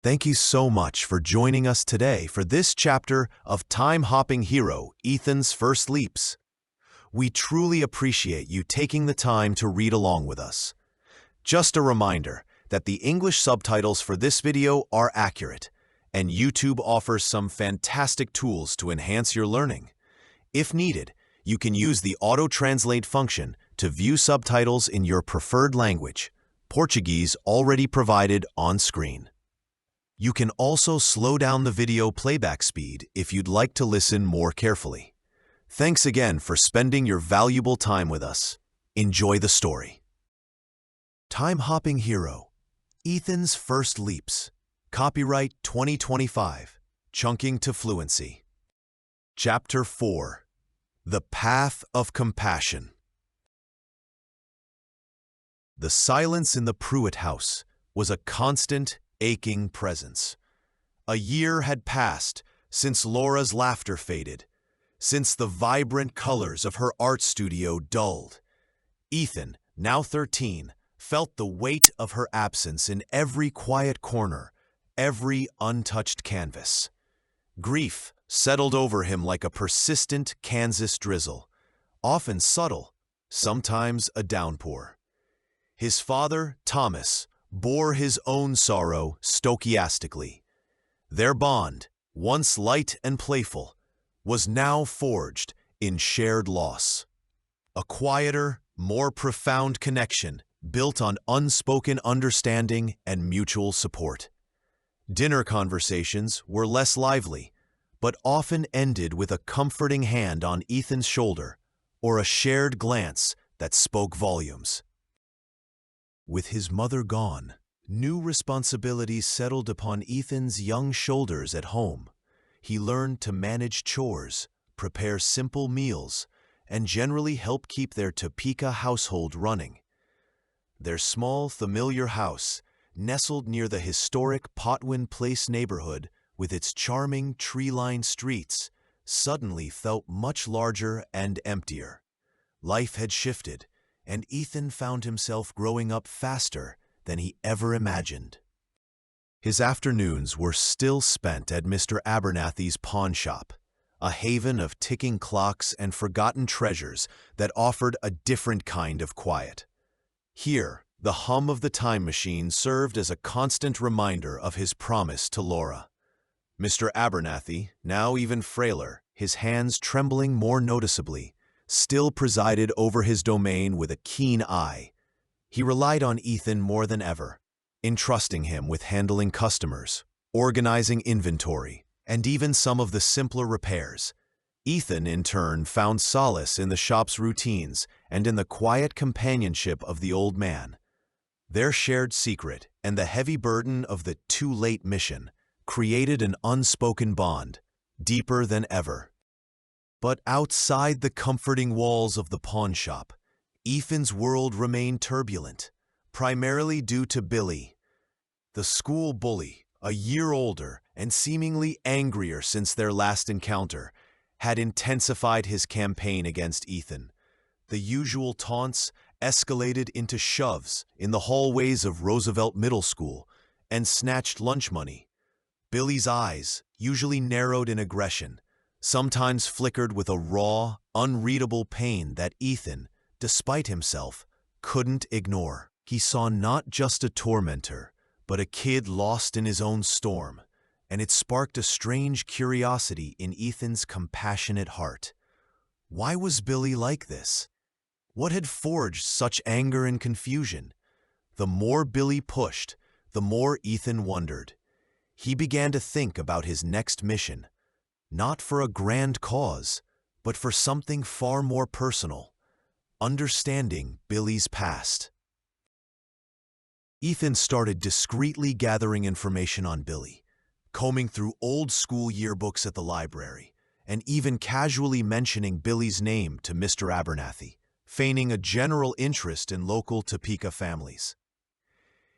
Thank you so much for joining us today for this chapter of time-hopping hero Ethan's First Leaps. We truly appreciate you taking the time to read along with us. Just a reminder that the English subtitles for this video are accurate, and YouTube offers some fantastic tools to enhance your learning. If needed, you can use the auto-translate function to view subtitles in your preferred language, Portuguese already provided on screen. You can also slow down the video playback speed if you'd like to listen more carefully. Thanks again for spending your valuable time with us. Enjoy the story. Time-hopping hero, Ethan's First Leaps. Copyright 2025. Chunking to Fluency. Chapter 4. The Path of Compassion. The silence in the Pruitt house was a constant, aching presence. A year had passed since Laura's laughter faded, since the vibrant colors of her art studio dulled. Ethan, now 13, felt the weight of her absence in every quiet corner, every untouched canvas. Grief settled over him like a persistent Kansas drizzle, often subtle, sometimes a downpour. His father, Thomas, bore his own sorrow stochastically. Their bond, once light and playful, was now forged in shared loss. A quieter, more profound connection built on unspoken understanding and mutual support. Dinner conversations were less lively, but often ended with a comforting hand on Ethan's shoulder or a shared glance that spoke volumes. With his mother gone, new responsibilities settled upon Ethan's young shoulders at home. He learned to manage chores, prepare simple meals, and generally help keep their Topeka household running. Their small, familiar house, nestled near the historic Potwin Place neighborhood with its charming tree-lined streets, suddenly felt much larger and emptier. Life had shifted, and Ethan found himself growing up faster than he ever imagined. His afternoons were still spent at Mr. Abernathy's pawn shop, a haven of ticking clocks and forgotten treasures that offered a different kind of quiet. Here, the hum of the time machine served as a constant reminder of his promise to Laura. Mr. Abernathy, now even frailer, his hands trembling more noticeably, still presided over his domain with a keen eye. He relied on Ethan more than ever, entrusting him with handling customers, organizing inventory, and even some of the simpler repairs. Ethan, in turn, found solace in the shop's routines and in the quiet companionship of the old man. Their shared secret and the heavy burden of the too-late mission created an unspoken bond, deeper than ever. But outside the comforting walls of the pawn shop, Ethan's world remained turbulent, primarily due to Billy. The school bully, a year older and seemingly angrier since their last encounter, had intensified his campaign against Ethan. The usual taunts escalated into shoves in the hallways of Roosevelt Middle School and snatched lunch money. Billy's eyes, usually narrowed in aggression, sometimes flickered with a raw, unreadable pain that Ethan, despite himself, couldn't ignore. He saw not just a tormentor, but a kid lost in his own storm, and it sparked a strange curiosity in Ethan's compassionate heart. Why was Billy like this? What had forged such anger and confusion? The more Billy pushed, the more Ethan wondered. He began to think about his next mission, not for a grand cause, but for something far more personal: understanding Billy's past. Ethan started discreetly gathering information on Billy, combing through old school yearbooks at the library, and even casually mentioning Billy's name to Mr. Abernathy, feigning a general interest in local Topeka families.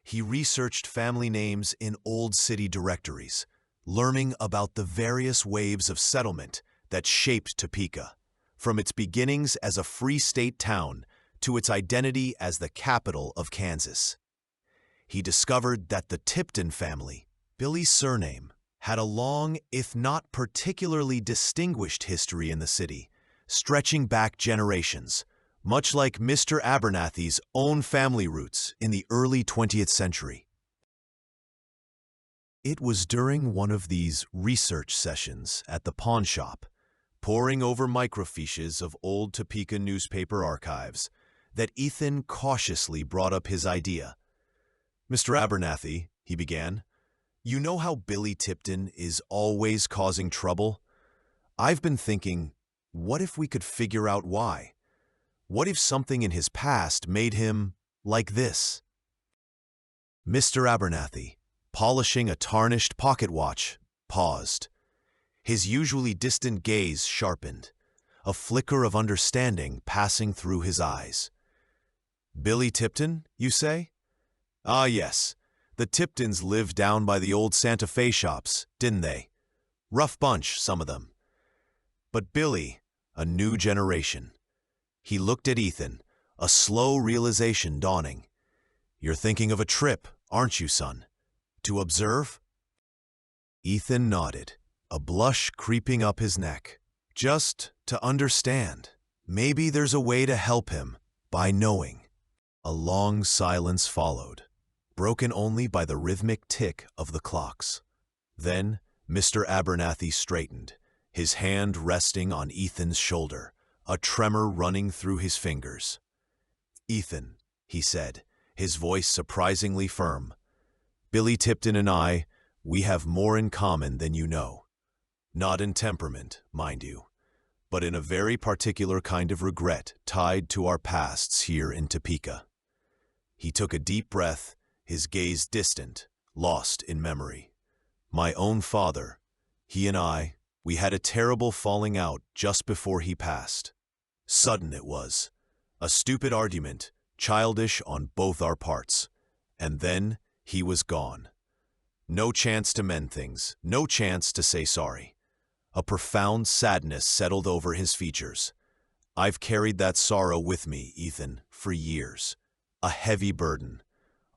He researched family names in old city directories, learning about the various waves of settlement that shaped Topeka, from its beginnings as a free state town to its identity as the capital of Kansas. He discovered that the Tipton family, Billy's surname had a long, if not particularly distinguished history in the city, stretching back generations, much like Mr. Abernathy's own family roots in the early 20th century. It was during one of these research sessions at the pawn shop, poring over microfiches of old Topeka newspaper archives, that Ethan cautiously brought up his idea. "Mr. Abernathy," he began, "you know how Billy Tipton is always causing trouble? I've been thinking, what if we could figure out why? What if something in his past made him like this?" Mr. Abernathy, polishing a tarnished pocket watch, paused. His usually distant gaze sharpened, a flicker of understanding passing through his eyes. "Billy Tipton, you say? Ah, yes. The Tiptons lived down by the old Santa Fe shops, didn't they? Rough bunch, some of them. But Billy, a new generation." He looked at Ethan, a slow realization dawning. "You're thinking of a trip, aren't you, son? To observe?" Ethan nodded, a blush creeping up his neck. "Just to understand. Maybe there's a way to help him by knowing." A long silence followed, broken only by the rhythmic tick of the clocks. Then Mr. Abernathy straightened, his hand resting on Ethan's shoulder, a tremor running through his fingers. "Ethan," he said, his voice surprisingly firm, "Billy Tipton and I, we have more in common than you know. Not in temperament, mind you, but in a very particular kind of regret tied to our pasts here in Topeka." He took a deep breath, his gaze distant, lost in memory. "My own father, he and I, we had a terrible falling out just before he passed. Sudden it was. A stupid argument, childish on both our parts. And then he was gone. No chance to mend things, no chance to say sorry. A profound sadness settled over his features. I've carried that sorrow with me, Ethan, for years. A heavy burden.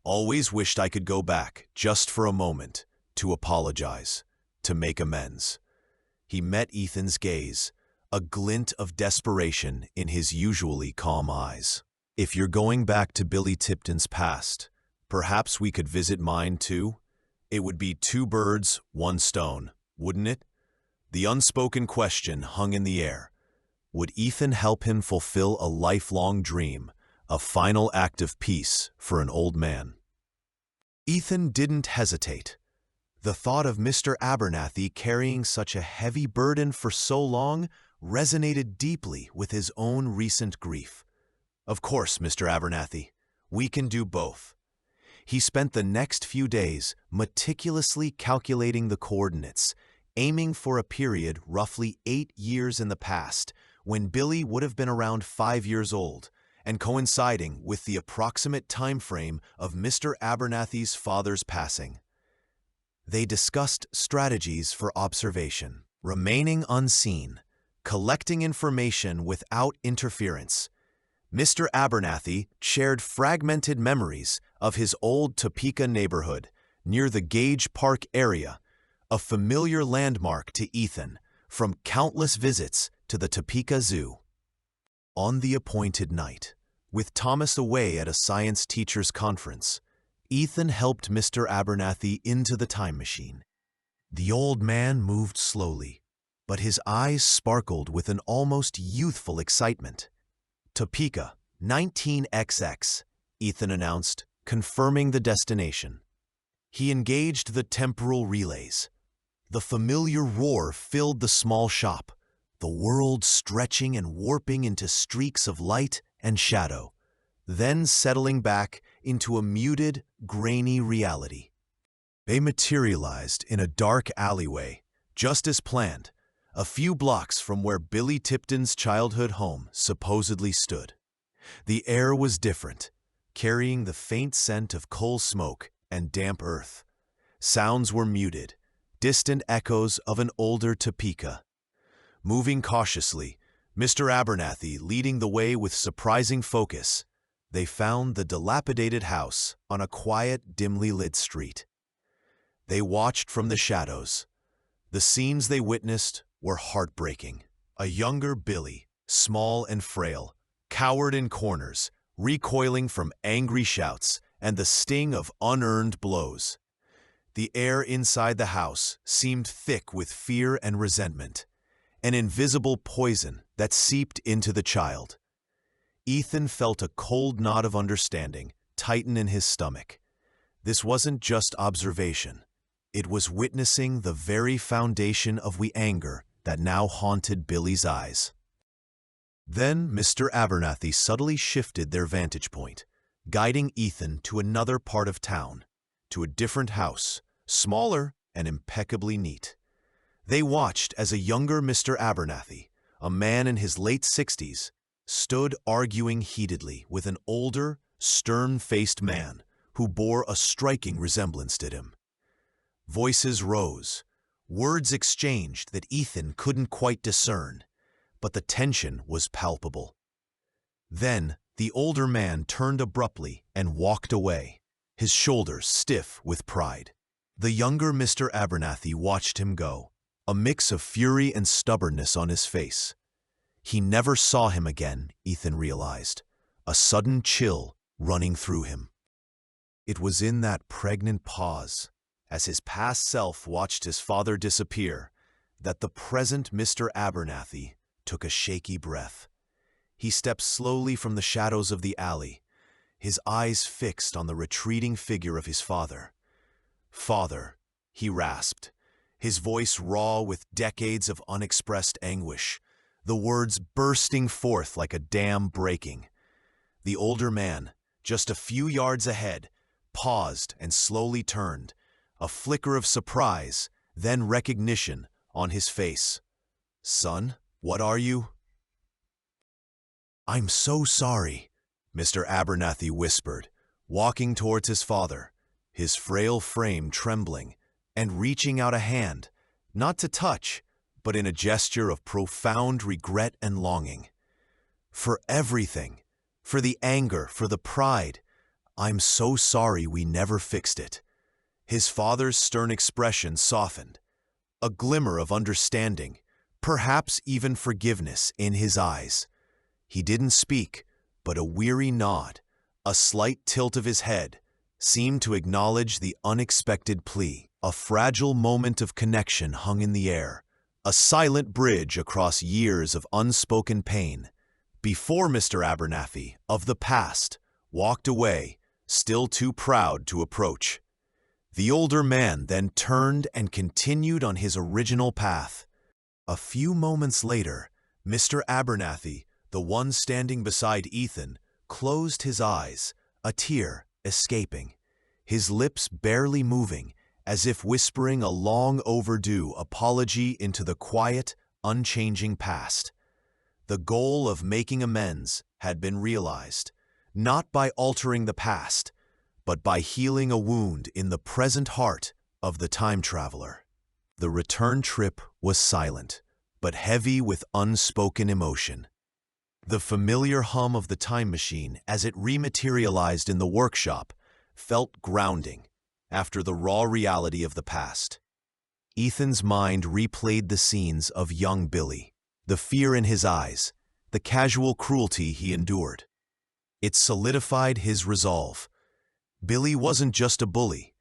Always wished I could go back, just for a moment, to apologize, to make amends." He met Ethan's gaze, a glint of desperation in his usually calm eyes. "If you're going back to Billy Tipton's past, perhaps we could visit mine too? It would be two birds, one stone, wouldn't it?" The unspoken question hung in the air. Would Ethan help him fulfill a lifelong dream, a final act of peace for an old man? Ethan didn't hesitate. The thought of Mr. Abernathy carrying such a heavy burden for so long resonated deeply with his own recent grief. "Of course, Mr. Abernathy, we can do both." He spent the next few days meticulously calculating the coordinates, aiming for a period roughly 8 years in the past, when Billy would have been around 5 years old, and coinciding with the approximate time frame of Mr. Abernathy's father's passing. They discussed strategies for observation, remaining unseen, collecting information without interference. Mr. Abernathy shared fragmented memories of his old Topeka neighborhood near the Gage Park area, a familiar landmark to Ethan from countless visits to the Topeka Zoo. On the appointed night, with Thomas away at a science teachers' conference, Ethan helped Mr. Abernathy into the time machine. The old man moved slowly, but his eyes sparkled with an almost youthful excitement. "Topeka, 19XX, Ethan announced, confirming the destination. He engaged the temporal relays. The familiar roar filled the small shop, the world stretching and warping into streaks of light and shadow, then settling back into a muted, grainy reality. They materialized in a dark alleyway, just as planned, a few blocks from where Billy Tipton's childhood home supposedly stood. The air was different, carrying the faint scent of coal smoke and damp earth. Sounds were muted, distant echoes of an older Topeka. Moving cautiously, Mr. Abernathy leading the way with surprising focus, they found the dilapidated house on a quiet, dimly lit street. They watched from the shadows. The scenes they witnessed were heartbreaking. A younger Billy, small and frail, cowered in corners, recoiling from angry shouts and the sting of unearned blows. The air inside the house seemed thick with fear and resentment, an invisible poison that seeped into the child. Ethan felt a cold knot of understanding tighten in his stomach. This wasn't just observation. It was witnessing the very foundation of anger that now haunted Billy's eyes. Then Mr. Abernathy subtly shifted their vantage point, guiding Ethan to another part of town, to a different house, smaller and impeccably neat. They watched as a younger Mr. Abernathy, a man in his late 60s, stood arguing heatedly with an older, stern-faced man who bore a striking resemblance to him. Voices rose, words exchanged that Ethan couldn't quite discern, but the tension was palpable. Then the older man turned abruptly and walked away, his shoulders stiff with pride. The younger Mr. Abernathy watched him go, a mix of fury and stubbornness on his face. He never saw him again, Ethan realized, a sudden chill running through him. It was in that pregnant pause, as his past self watched his father disappear, that the present Mr. Abernathy took a shaky breath. He stepped slowly from the shadows of the alley, his eyes fixed on the retreating figure of his father. "Father," he rasped, his voice raw with decades of unexpressed anguish, the words bursting forth like a dam breaking. The older man, just a few yards ahead, paused and slowly turned, a flicker of surprise, then recognition on his face. "Son, what are you?" "I'm so sorry," Mr. Abernathy whispered, walking towards his father, his frail frame trembling, and reaching out a hand, not to touch, but in a gesture of profound regret and longing. "For everything, for the anger, for the pride, I'm so sorry we never fixed it." His father's stern expression softened, a glimmer of understanding, perhaps even forgiveness in his eyes. He didn't speak, but a weary nod, a slight tilt of his head, seemed to acknowledge the unexpected plea. A fragile moment of connection hung in the air, a silent bridge across years of unspoken pain, before Mr. Abernathy, of the past, walked away, still too proud to approach. The older man then turned and continued on his original path. A few moments later, Mr. Abernathy, the one standing beside Ethan, closed his eyes, a tear escaping, his lips barely moving, as if whispering a long-overdue apology into the quiet, unchanging past. The goal of making amends had been realized, not by altering the past, but by healing a wound in the present heart of the time traveler. The return trip was silent, but heavy with unspoken emotion. The familiar hum of the time machine as it rematerialized in the workshop felt grounding after the raw reality of the past. Ethan's mind replayed the scenes of young Billy, the fear in his eyes, the casual cruelty he endured. It solidified his resolve. Billy wasn't just a bully.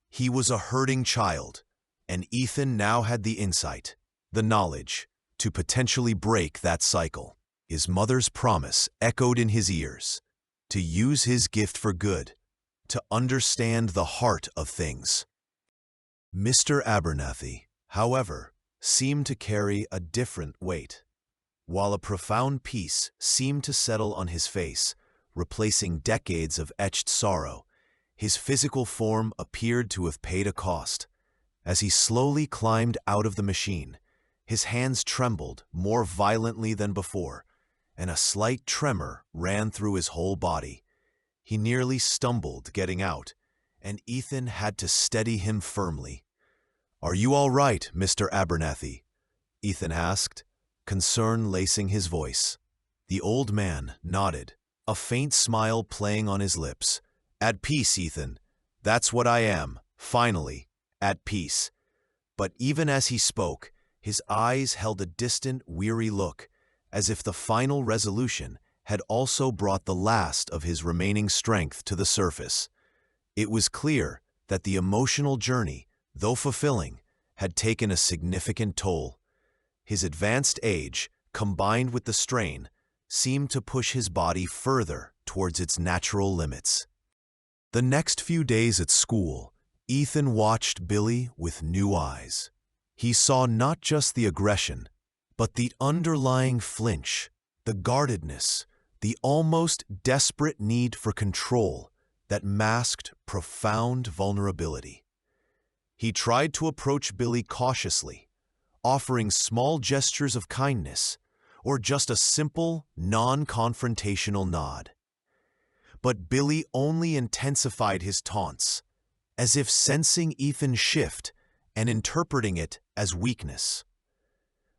He was a hurting child, and Ethan now had the insight, the knowledge, to potentially break that cycle. His mother's promise echoed in his ears, to use his gift for good, to understand the heart of things. Mr. Abernathy, however, seemed to carry a different weight. While a profound peace seemed to settle on his face, replacing decades of etched sorrow, his physical form appeared to have paid a cost. As he slowly climbed out of the machine, his hands trembled more violently than before, and a slight tremor ran through his whole body. He nearly stumbled getting out, and Ethan had to steady him firmly. "Are you all right, Mr. Abernathy?" Ethan asked, concern lacing his voice. The old man nodded, a faint smile playing on his lips. "At peace, Ethan. That's what I am, finally, at peace. But even as he spoke, his eyes held a distant, weary look, as if the final resolution had also brought the last of his remaining strength to the surface. It was clear that the emotional journey, though fulfilling, had taken a significant toll. His advanced age, combined with the strain, seemed to push his body further towards its natural limits. The next few days at school, Ethan watched Billy with new eyes. He saw not just the aggression, but the underlying flinch, the guardedness, the almost desperate need for control that masked profound vulnerability. He tried to approach Billy cautiously, offering small gestures of kindness or just a simple, non-confrontational nod. But Billy only intensified his taunts, as if sensing Ethan's shift and interpreting it as weakness.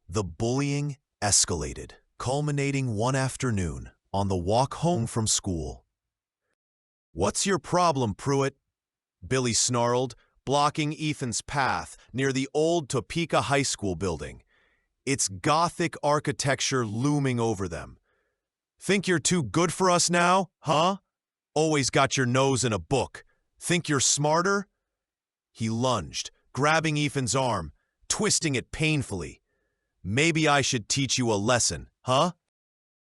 The bullying escalated, culminating one afternoon on the walk home from school. "What's your problem, Pruitt?" Billy snarled, blocking Ethan's path near the old Topeka High School building, its Gothic architecture looming over them. "Think you're too good for us now, huh? Always got your nose in a book. Think you're smarter?" He lunged, grabbing Ethan's arm, twisting it painfully. "Maybe I should teach you a lesson, huh?"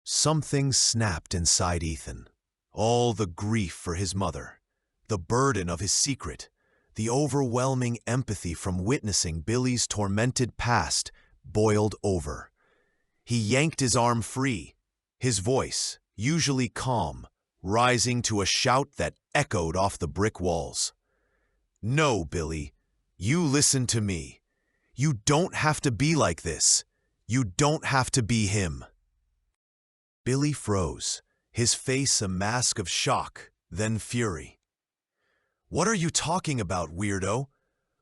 Something snapped inside Ethan. All the grief for his mother, the burden of his secret, the overwhelming empathy from witnessing Billy's tormented past boiled over. He yanked his arm free, his voice, usually calm, rising to a shout that echoed off the brick walls. "No, Billy, you listen to me. You don't have to be like this. You don't have to be him." Billy froze, his face a mask of shock, then fury. "What are you talking about, weirdo?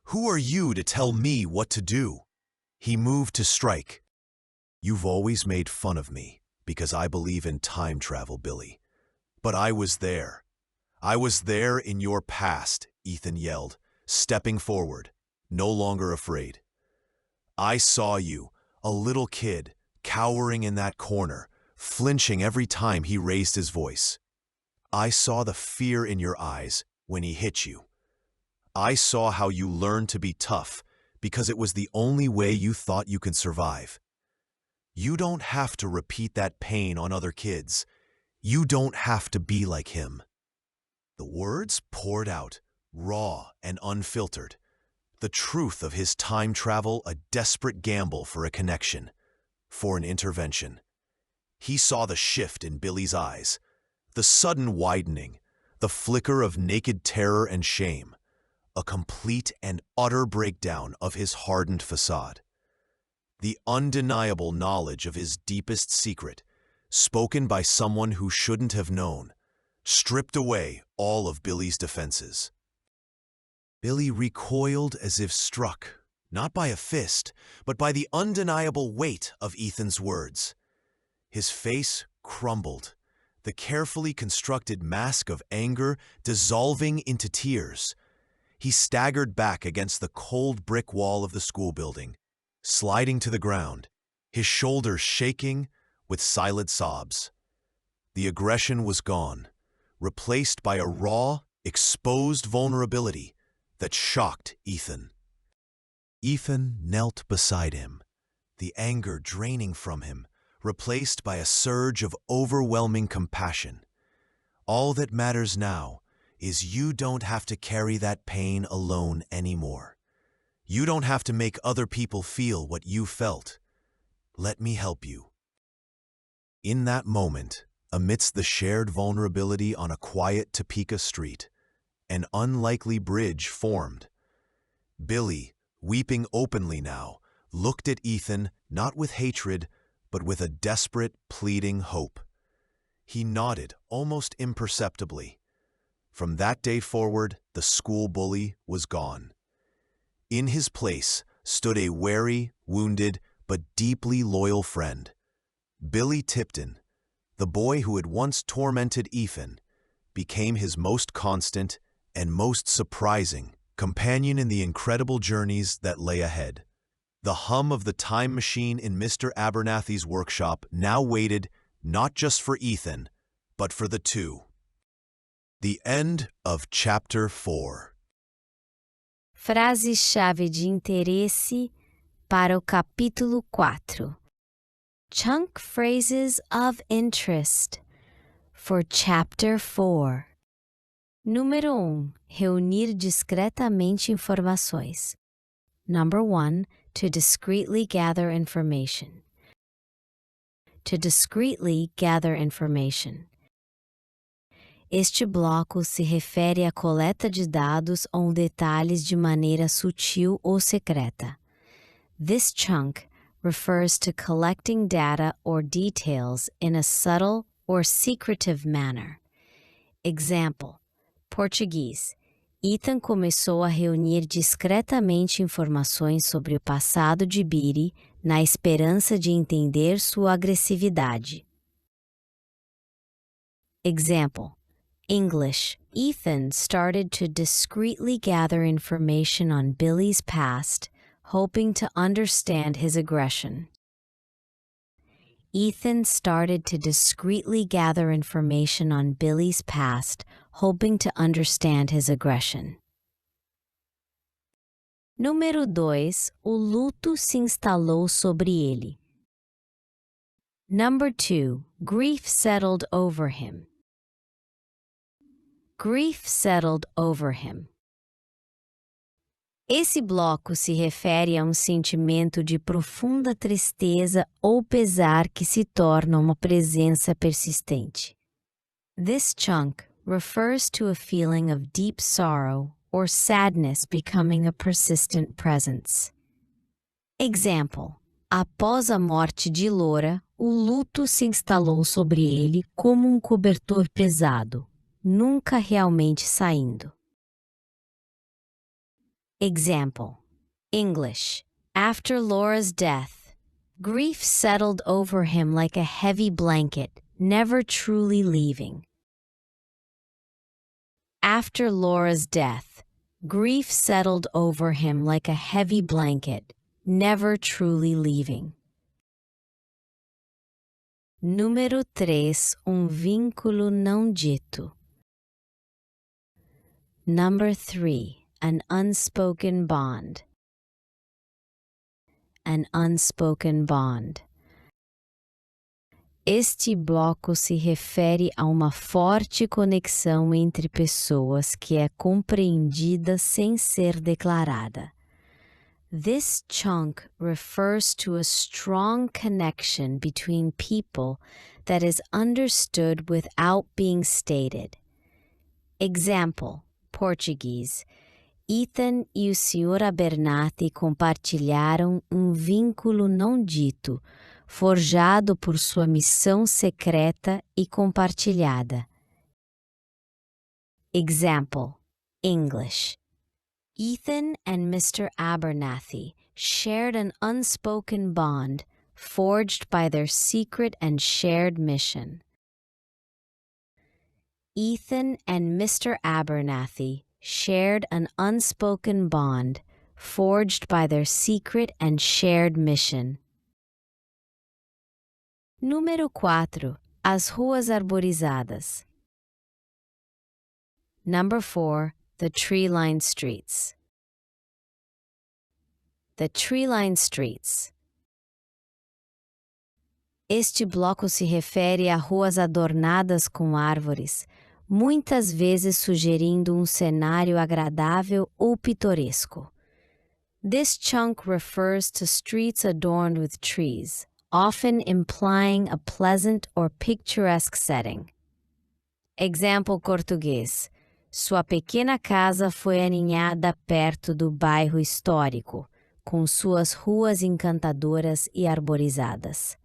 Who are you to tell me what to do?" He moved to strike. "You've always made fun of me because I believe in time travel, Billy. But I was there. I was there in your past," Ethan yelled, stepping forward, no longer afraid. "I saw you, a little kid, cowering in that corner, flinching every time he raised his voice. I saw the fear in your eyes when he hit you. I saw how you learned to be tough because it was the only way you thought you could survive. You don't have to repeat that pain on other kids. You don't have to be like him." The words poured out, raw and unfiltered. The truth of his time travel, a desperate gamble for a connection, for an intervention. He saw the shift in Billy's eyes, the sudden widening, the flicker of naked terror and shame, a complete and utter breakdown of his hardened facade. The undeniable knowledge of his deepest secret, spoken by someone who shouldn't have known, stripped away all of Billy's defenses. Billy recoiled as if struck, not by a fist, but by the undeniable weight of Ethan's words. His face crumbled, the carefully constructed mask of anger dissolving into tears. He staggered back against the cold brick wall of the school building, sliding to the ground, his shoulders shaking with silent sobs. The aggression was gone, replaced by a raw, exposed vulnerability that shocked Ethan. Ethan knelt beside him, the anger draining from him, replaced by a surge of overwhelming compassion. "All that matters now is you don't have to carry that pain alone anymore. You don't have to make other people feel what you felt. Let me help you." In that moment, amidst the shared vulnerability on a quiet Topeka street, an unlikely bridge formed. Billy, weeping openly now, looked at Ethan not with hatred, but with a desperate, pleading hope. He nodded almost imperceptibly. From that day forward, the school bully was gone. In his place stood a wary, wounded, but deeply loyal friend. Billy Tipton, the boy who had once tormented Ethan, became his most constant and most surprising companion in the incredible journeys that lay ahead. The hum of the time machine in Mr. Abernathy's workshop now waited not just for Ethan, but for the two. The end of Chapter 4. Frases-chave de interesse para o capítulo 4. Chunk phrases of interest for Chapter 4. Número 1. Reunir discretamente informações. Number 1. To discreetly gather information. To discreetly gather information. Este bloco se refere à coleta de dados ou detalhes de maneira sutil ou secreta. This chunk refers to collecting data or details in a subtle or secretive manner. Example: Português. Ethan começou a reunir discretamente informações sobre o passado de Billy na esperança de entender sua agressividade. Example: English. Ethan started to discreetly gather information on Billy's past, hoping to understand his aggression. Ethan started to discreetly gather information on Billy's past, hoping to understand his aggression. Número 2. O luto se instalou sobre ele. Number 2. Grief settled over him. Grief settled over him. Esse bloco se refere a um sentimento de profunda tristeza ou pesar que se torna uma presença persistente. This chunk refers to a feeling of deep sorrow or sadness becoming a persistent presence. Example: após a morte de Laura, o luto se instalou sobre ele como um cobertor pesado, nunca realmente saindo. Example: English. After Laura's death, grief settled over him like a heavy blanket, never truly leaving. After Laura's death, grief settled over him like a heavy blanket, never truly leaving. Número 3. Vínculo não dito. Number 3. An unspoken bond. An unspoken bond. Este bloco se refere a uma forte conexão entre pessoas que é compreendida sem ser declarada. This chunk refers to a strong connection between people that is understood without being stated. Example: Português. Ethan e o Sr. Abernathy compartilharam vínculo não dito, forjado por sua missão secreta e compartilhada. Example: English. Ethan and Mr. Abernathy shared an unspoken bond forged by their secret and shared mission. Ethan and Mr. Abernathy shared an unspoken bond forged by their secret and shared mission. Número 4. As ruas arborizadas. Number 4. The tree-lined streets. The tree-lined streets. Este bloco se refere a ruas adornadas com árvores, muitas vezes sugerindo cenário agradável ou pitoresco. This chunk refers to streets adorned with trees, often implying a pleasant or picturesque setting. Example: Português. Sua pequena casa foi aninhada perto do bairro histórico, com suas ruas encantadoras e arborizadas.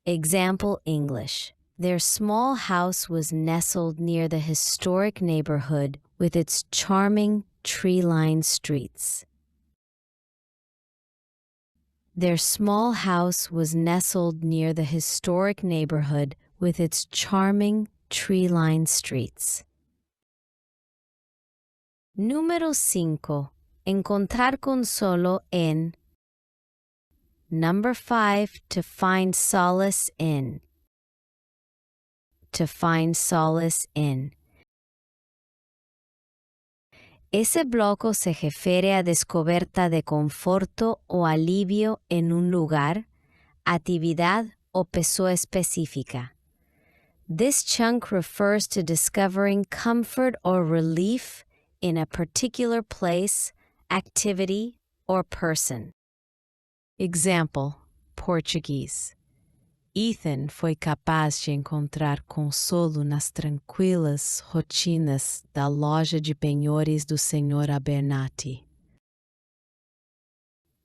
Example: English. Their small house was nestled near the historic neighborhood with its charming, tree-lined streets. Their small house was nestled near the historic neighborhood with its charming, tree-lined streets. Número 5. Encontrar consolo en. Number 5. To find solace in. To find solace in. Ese bloco se refiere a descoberta de conforto o alivio en un lugar, actividad o persona específica. This chunk refers to discovering comfort or relief in a particular place, activity, or person. Example, Português. Ethan foi capaz de encontrar consolo nas tranquilas rotinas da loja de penhores do Sr. Abernathy.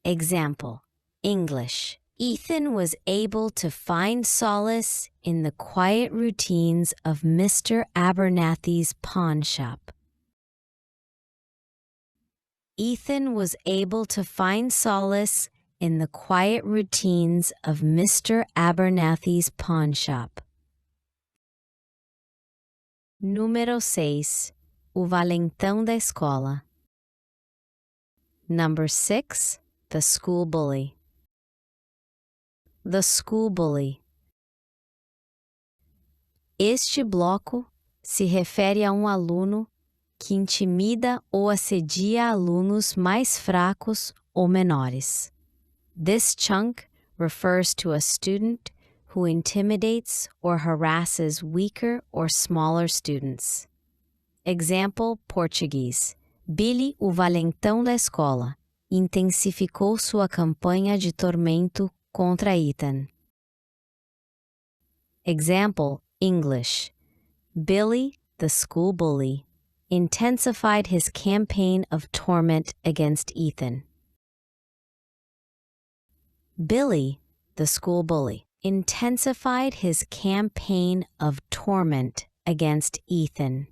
Example, English. Ethan was able to find solace in the quiet routines of Mr. Abernathy's pawn shop. Ethan was able to find solace in the quiet routines of Mr. Abernathy's pawn shop. Número 6. O valentão da escola. Number 6. The school bully. The school bully. Este bloco se refere a aluno que intimida ou assedia alunos mais fracos ou menores. This chunk refers to a student who intimidates or harasses weaker or smaller students. Example, Português. Billy, o valentão da escola, intensificou sua campanha de tormento contra Ethan. Example, English. Billy, the school bully, intensified his campaign of torment against Ethan. Billy, the school bully, intensified his campaign of torment against Ethan.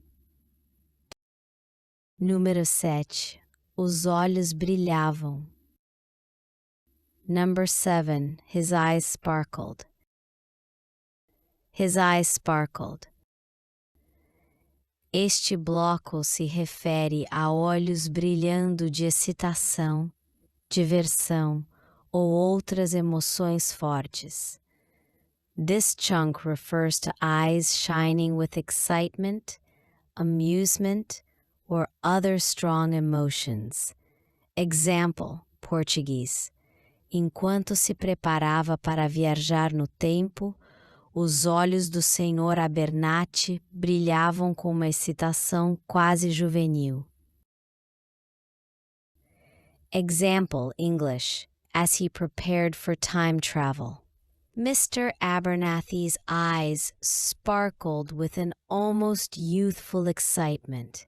Número 7. Os olhos brilhavam. Number 7. His eyes sparkled. His eyes sparkled. Este bloco se refere a olhos brilhando de excitação, diversão ou outras emoções fortes. This chunk refers to eyes shining with excitement, amusement, or other strong emotions. Example, Português. Enquanto se preparava para viajar no tempo, os olhos do Sr. Abernathy brilhavam com uma excitação quase juvenil. Example, English. As he prepared for time travel, Mr. Abernathy's eyes sparkled with an almost youthful excitement.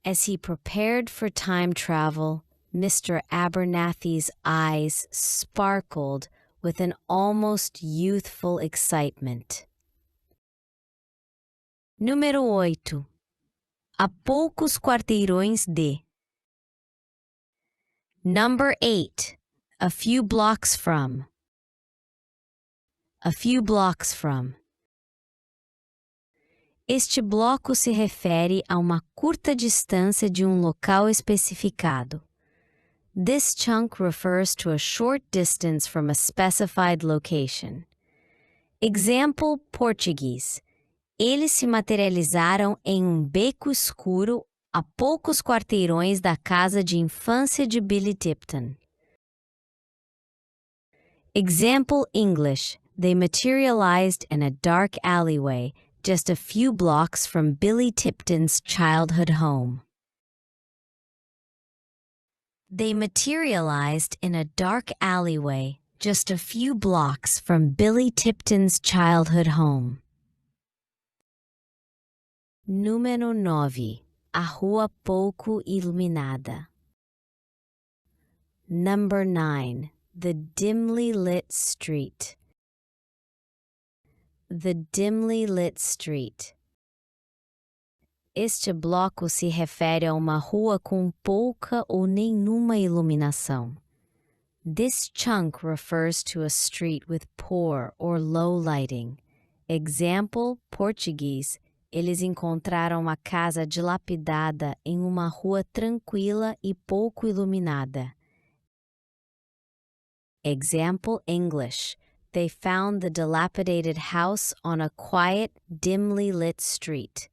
As he prepared for time travel, Mr. Abernathy's eyes sparkled with an almost youthful excitement. Número 8. A poucos quarteirões de. Number 8. A few blocks from. A few blocks from. Este bloco se refere a uma curta distância de local especificado. This chunk refers to a short distance from a specified location. Example, Português. Eles se materializaram em beco escuro a poucos quarteirões da casa de infância de Billy Tipton. Example, English. They materialized in a dark alleyway just a few blocks from Billy Tipton's childhood home. They materialized in a dark alleyway just a few blocks from Billy Tipton's childhood home. Número 9. A rua pouco iluminada. Number 9. The dimly lit street. The dimly lit street. Este bloco se refere a uma rua com pouca ou nenhuma iluminação. This chunk refers to a street with poor or low lighting. Example, Português. eles encontraram uma casa dilapidada em uma rua tranquila e pouco iluminada. Example English. They found the dilapidated house on a quiet, dimly lit street.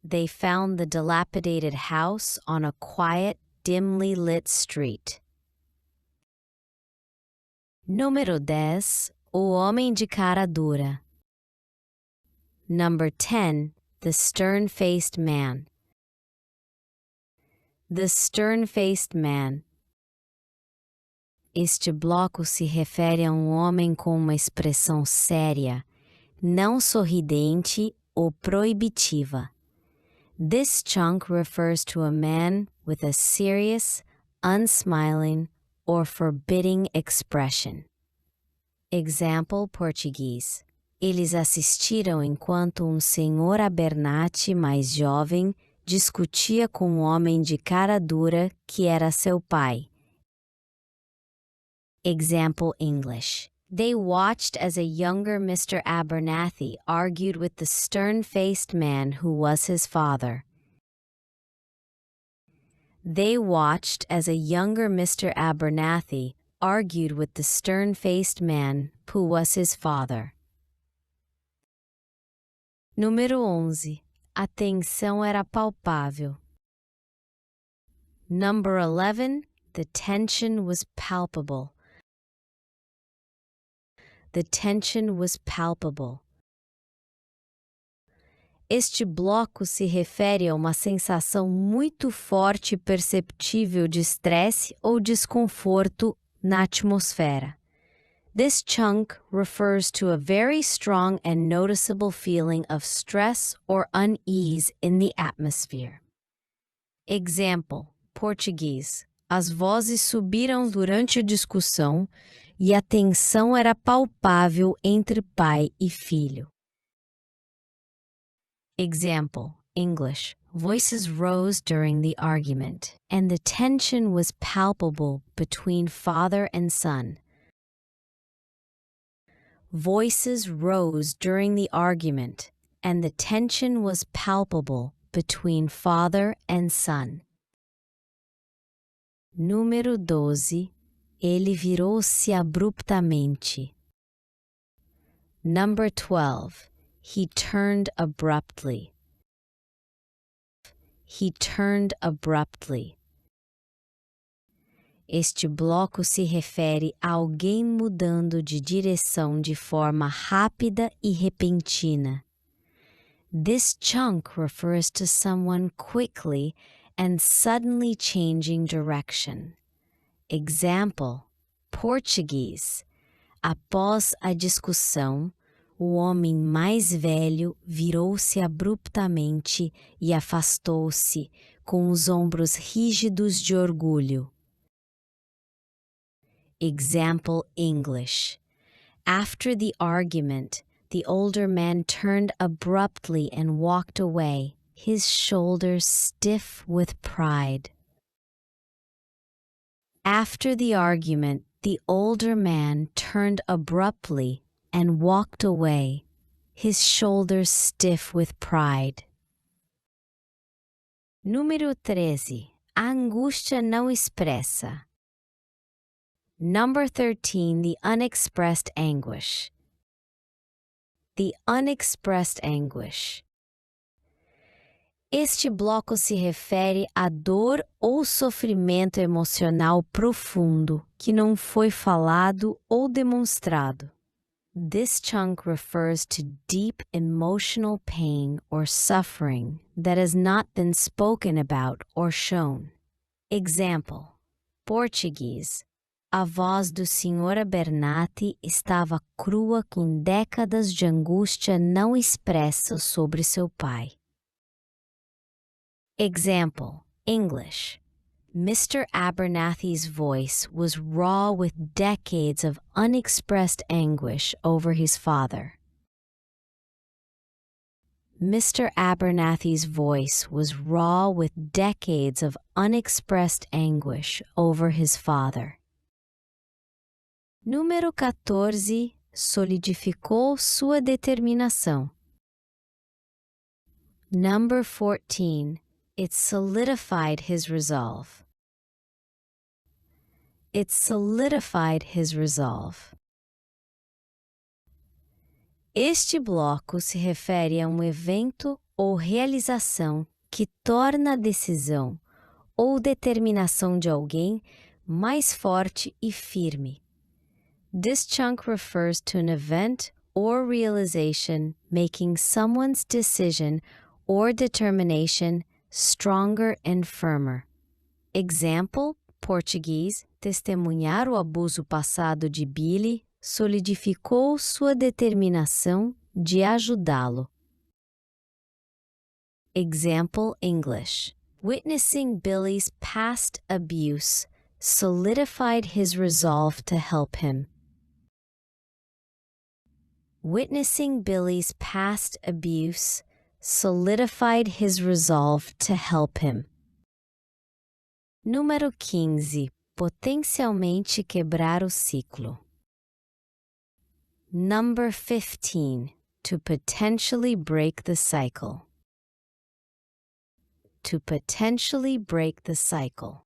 They found the dilapidated house on a quiet, dimly lit street. Número 10. O homem de cara dura. Number 10. The stern-faced man. The stern-faced man. Este bloco se refere a um homem com uma expressão séria, não sorridente ou proibitiva. This chunk refers to a man with a serious, unsmiling, or forbidding expression. Example português. Eles assistiram enquanto um senhor Abernathy mais jovem discutia com um homem de cara dura que era seu pai. Example English. They watched as a younger Mr. Abernathy argued with the stern-faced man who was his father. They watched as a younger Mr. Abernathy argued with the stern-faced man who was his father. Número 11. A tensão era palpável. Number 11. The tension was palpable. The tension was palpable. Este bloco se refere a uma sensação muito forte e perceptível de estresse ou desconforto na atmosfera. This chunk refers to a very strong and noticeable feeling of stress or unease in the atmosphere. Example, português. As vozes subiram durante a discussão e a tensão era palpável entre pai e filho. Example, English. Voices rose during the argument, and the tension was palpable between father and son. Voices rose during the argument, and the tension was palpable between father and son. Número 12. Ele virou-se abruptamente. Number 12. He turned abruptly. He turned abruptly. Este bloco se refere a alguém mudando de direção de forma rápida e repentina. This chunk refers to someone quickly and suddenly changing direction. Example, português. Após a discussão, o homem mais velho virou-se abruptamente e afastou-se, com os ombros rígidos de orgulho. Example English. After the argument, the older man turned abruptly and walked away, his shoulders stiff with pride. After the argument, the older man turned abruptly and walked away, his shoulders stiff with pride. Número 13. A angústia não expressa. Number 13. The unexpressed anguish. The unexpressed anguish. Este bloco se refere à dor ou sofrimento emocional profundo que não foi falado ou demonstrado. This chunk refers to deep emotional pain or suffering that has not been spoken about or shown. Example, português. A voz do Sr. Abernathy estava crua com décadas de angústia não expressa sobre seu pai. Example, English. Mr. Abernathy's voice was raw with decades of unexpressed anguish over his father. Mr. Abernathy's voice was raw with decades of unexpressed anguish over his father. Número 14. Solidificou sua determinação. Number 14. It solidified his resolve. It solidified his resolve. Este bloco se refere a um evento ou realização que torna a decisão ou determinação de alguém mais forte e firme. This chunk refers to an event or realization making someone's decision or determination stronger and firmer. Example, português, testemunhar o abuso passado de Billy solidificou sua determinação de ajudá-lo. Example, English. Witnessing Billy's past abuse solidified his resolve to help him. Witnessing Billy's past abuse solidified his resolve to help him. Número 15. Potencialmente quebrar o ciclo. Number 15. To potentially break the cycle. To potentially break the cycle.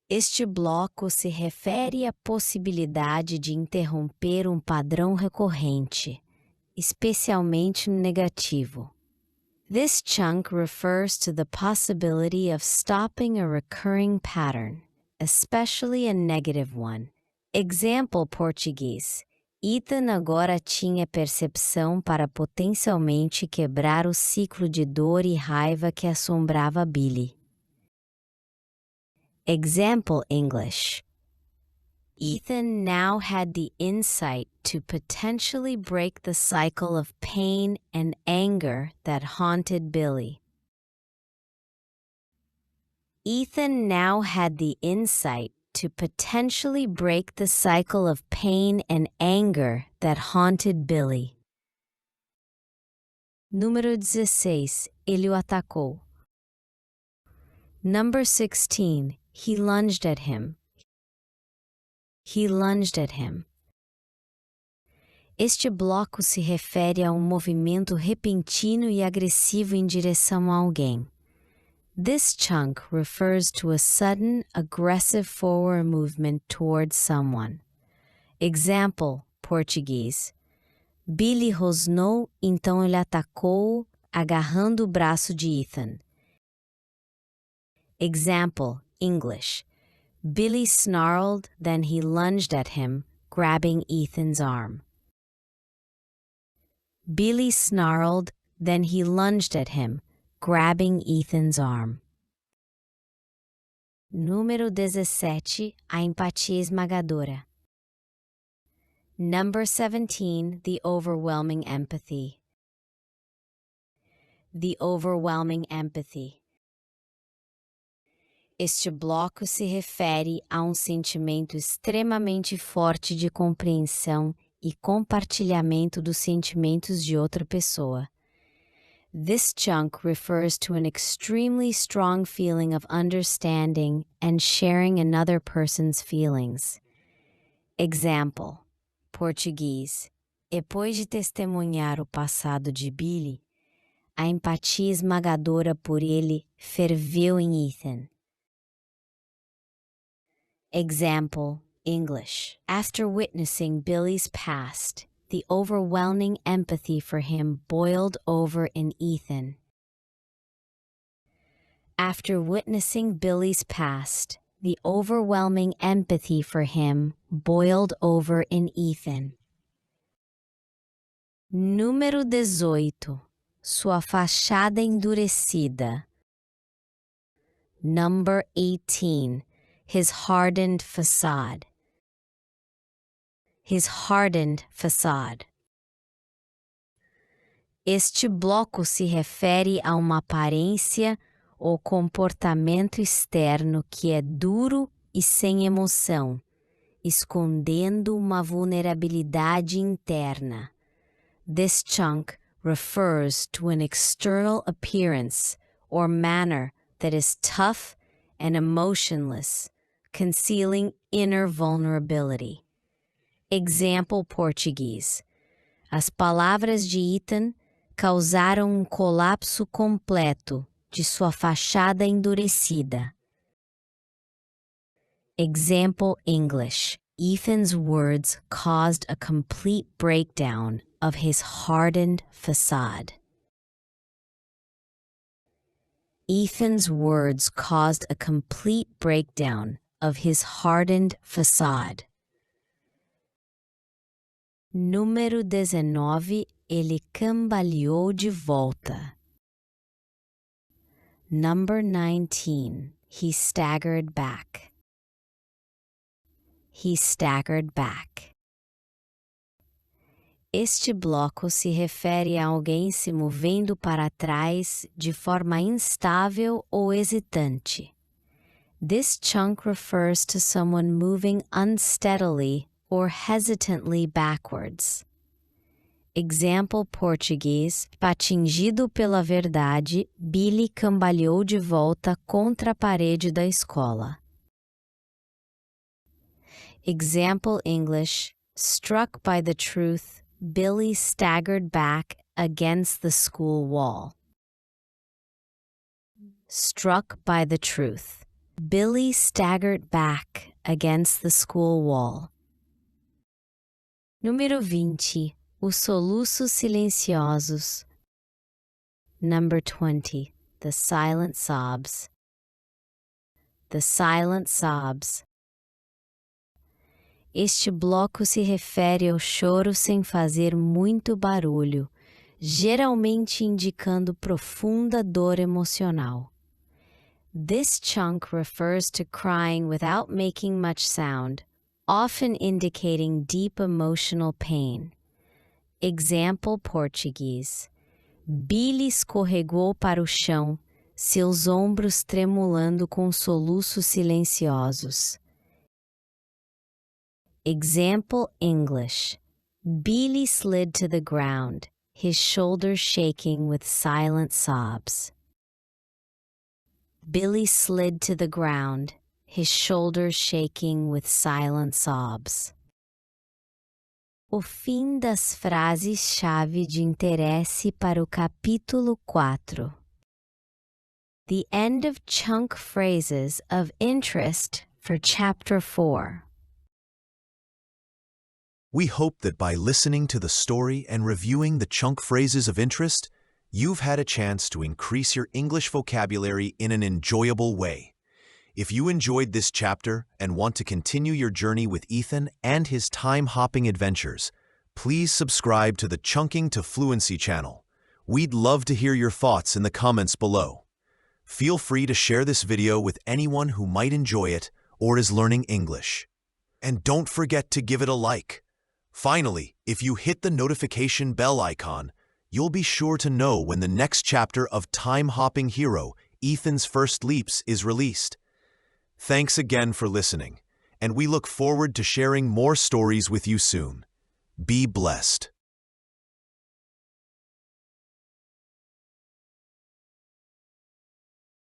Este bloco se refere à possibilidade de interromper um padrão recorrente, especialmente no negativo. This chunk refers to the possibility of stopping a recurring pattern, especially a negative one. Example, português. Ethan agora tinha percepção para potencialmente quebrar o ciclo de dor e raiva que assombrava Billy. Example, English. Ethan now had the insight to potentially break the cycle of pain and anger that haunted Billy. Ethan now had the insight to potentially break the cycle of pain and anger that haunted Billy. Número 16. Ele o atacou. Number 16. He lunged at him. He lunged at him. Este bloco se refere a um movimento repentino e agressivo em direção a alguém. This chunk refers to a sudden, aggressive forward movement towards someone. Example, português. Billy rosnou, então ele atacou-o, agarrando o braço de Ethan. Example, English. Billy snarled, then he lunged at him, grabbing Ethan's arm. Billy snarled, then he lunged at him, grabbing Ethan's arm. Número 17. A empatia esmagadora. Number 17. The overwhelming empathy. The overwhelming empathy. Este bloco se refere a um sentimento extremamente forte de compreensão e compartilhamento dos sentimentos de outra pessoa. This chunk refers to an extremely strong feeling of understanding and sharing another person's feelings. Example, português. Depois de testemunhar o passado de Billy, a empatia esmagadora por ele ferveu em Ethan. Example, English. After witnessing Billy's past, the overwhelming empathy for him boiled over in Ethan. After witnessing Billy's past, the overwhelming empathy for him boiled over in Ethan. Número 18. Sua fachada endurecida. Number 18. His hardened facade. His hardened facade. Este bloco se refere a uma aparência ou comportamento externo que é duro e sem emoção, escondendo uma vulnerabilidade interna. This chunk refers to an external appearance or manner that is tough and emotionless, concealing inner vulnerability. Example, português. As palavras de Ethan causaram colapso completo de sua fachada endurecida. Example English. Ethan's words caused a complete breakdown of his hardened facade. Ethan's words caused a complete breakdown of his hardened facade. Número 19. Ele cambaleou de volta. Number 19. He staggered back. He staggered back. Este bloco se refere a alguém se movendo para trás de forma instável ou hesitante. This chunk refers to someone moving unsteadily or hesitantly backwards. Example português. Atingido pela verdade, Billy cambaleou de volta contra a parede da escola. Example English. Struck by the truth, Billy staggered back against the school wall. Struck by the truth. Billy staggered back against the school wall. Número 20. Os soluços silenciosos. Number 20. The silent sobs. The silent sobs. Este bloco se refere ao choro sem fazer muito barulho, geralmente indicando profunda dor emocional. This chunk refers to crying without making much sound, often indicating deep emotional pain. Example português. Billy escorregou para o chão, seus ombros tremulando com soluços silenciosos. Example English. Billy slid to the ground, his shoulders shaking with silent sobs. Billy slid to the ground, his shoulders shaking with silent sobs. O fim das frases-chave de interesse para o capítulo 4. The end of chunk phrases of interest for Chapter 4. We hope that by listening to the story and reviewing the chunk phrases of interest, you've had a chance to increase your English vocabulary in an enjoyable way. If you enjoyed this chapter and want to continue your journey with Ethan and his time-hopping adventures, please subscribe to the Chunking to Fluency channel. We'd love to hear your thoughts in the comments below. Feel free to share this video with anyone who might enjoy it or is learning English. And don't forget to give it a like. Finally, if you hit the notification bell icon, you'll be sure to know when the next chapter of time-hopping hero Ethan's First Leaps is released. Thanks again for listening, and we look forward to sharing more stories with you soon. Be blessed.